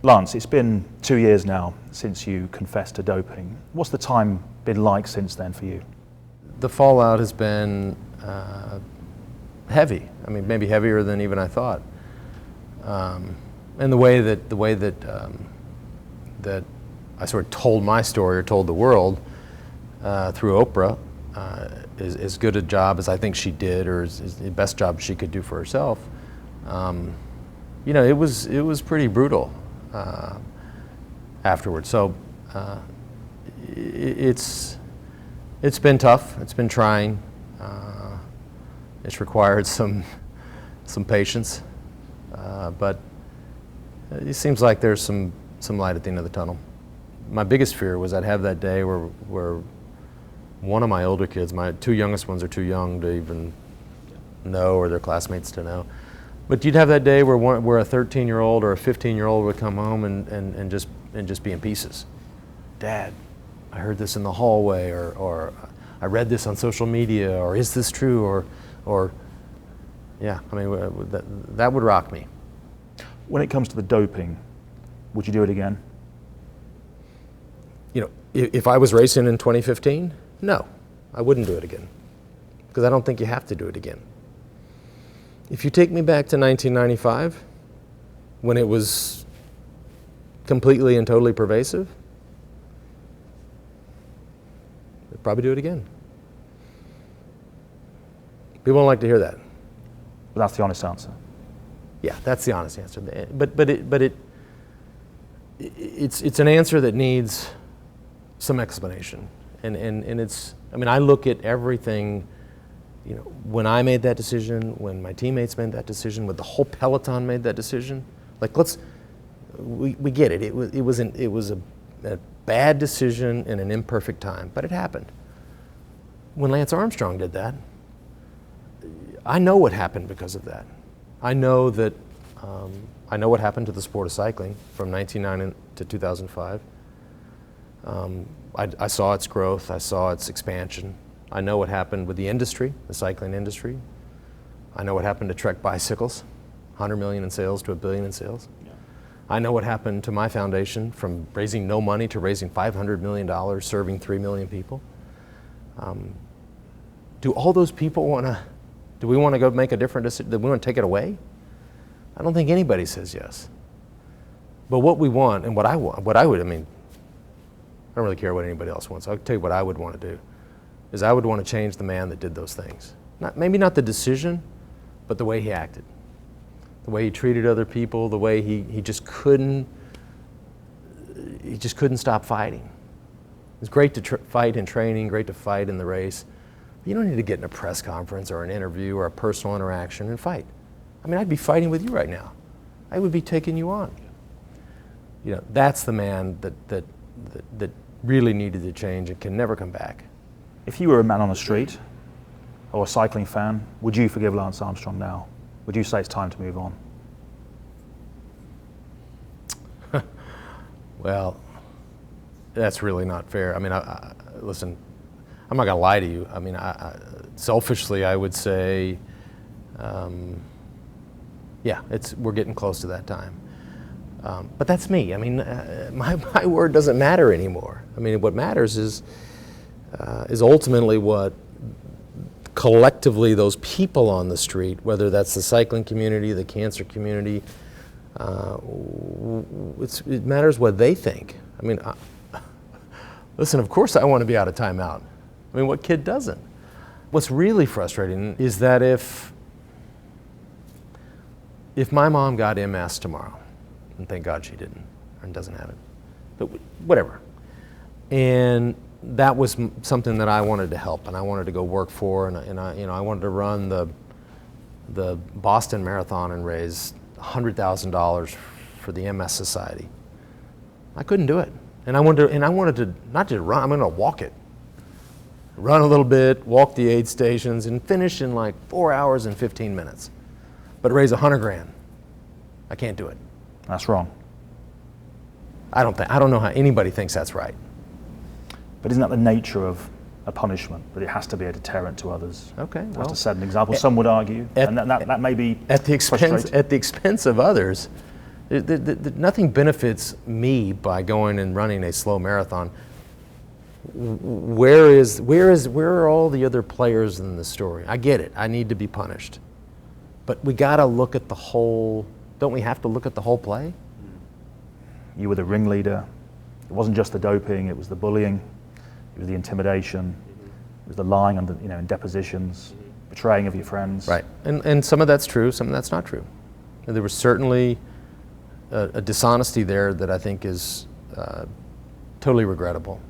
Lance, it's been 2 years now since you confessed to doping. What's the time been like since then for you? The fallout has been heavy. I mean, maybe heavier than even I thought. And the way that I sort of told my story or told the world through Oprah is as good a job as I think she did, or is the best job she could do for herself. You know, it was pretty brutal afterwards. So it's been tough. It's been trying. It's required some patience, but it seems like there's some light at the end of the tunnel. My biggest fear was I'd have that day where one of my older kids, my two youngest ones are too young to even know, or their classmates to know. But you'd have that day where a 13-year-old or a 15-year-old would come home and just be in pieces. Dad, I heard this in the hallway, or I read this on social media, or is this true, or yeah, I mean, that would rock me. When it comes to the doping, would you do it again? You know, if I was racing in 2015, no, I wouldn't do it again, because I don't think you have to do it again. If you take me back to 1995, when it was completely and totally pervasive, I'd probably do it again. People don't like to hear that. But that's the honest answer. Yeah, that's the honest answer. But it's an answer that needs some explanation, and it's. I mean, I look at everything. You know, when I made that decision, when my teammates made that decision, when the whole peloton made that decision, like we get it. It was a bad decision in an imperfect time, but it happened. When Lance Armstrong did that, I know what happened because of that. I know that I know what happened to the sport of cycling from 1990 to 2005. I saw its growth. I saw its expansion. I know what happened with the industry, the cycling industry. I know what happened to Trek bicycles, 100 million in sales to $1 billion in sales. Yeah. I know what happened to my foundation, from raising no money to raising $500 million, serving 3 million people. Do all those people do we want to go make a different decision? Do we want to take it away? I don't think anybody says yes. But what we want, and I mean, I don't really care what anybody else wants. I'll tell you what I would want to do, is I would want to change the man that did those things. Maybe not the decision, but the way he acted. The way he treated other people, the way he just couldn't stop fighting. It's great to fight in training, great to fight in the race. But you don't need to get in a press conference or an interview or a personal interaction and fight. I mean, I'd be fighting with you right now. I would be taking you on. You know, that's the man that really needed to change and can never come back. If you were a man on the street or a cycling fan, would you forgive Lance Armstrong now? Would you say it's time to move on? Well, that's really not fair. I mean, listen, I'm not going to lie to you. I mean, selfishly, I would say, yeah, we're getting close to that time. But that's me. I mean, my word doesn't matter anymore. I mean, what matters is ultimately what collectively those people on the street, whether that's the cycling community, the cancer community, it matters what they think. I mean, listen, of course I want to be out of timeout. I mean, what kid doesn't? What's really frustrating is that if my mom got MS tomorrow, and thank God she didn't, and doesn't have it, but whatever, and that was something that I wanted to help, and I wanted to go work for, and I wanted to run the Boston Marathon and raise $100,000 for the MS Society. I couldn't do it, and I wanted to not just run. I'm going to walk it, run a little bit, walk the aid stations, and finish in like 4 hours and 15 minutes, but raise $100,000. I can't do it. That's wrong. I don't know how anybody thinks that's right. But isn't that the nature of a punishment, that it has to be a deterrent to others? Okay, well, to set an example, some would argue, and that may be at the expense of others. Nothing benefits me by going and running a slow marathon. Where are all the other players in the story? I get it. I need to be punished. But we got to look at the whole, don't we have to look at the whole play? You were the ringleader. It wasn't just the doping, it was the bullying, it was the intimidation, it was the lying under, in depositions, betraying of your friends. Right. And some of that's true, some of that's not true. And there was certainly a dishonesty there that I think is totally regrettable.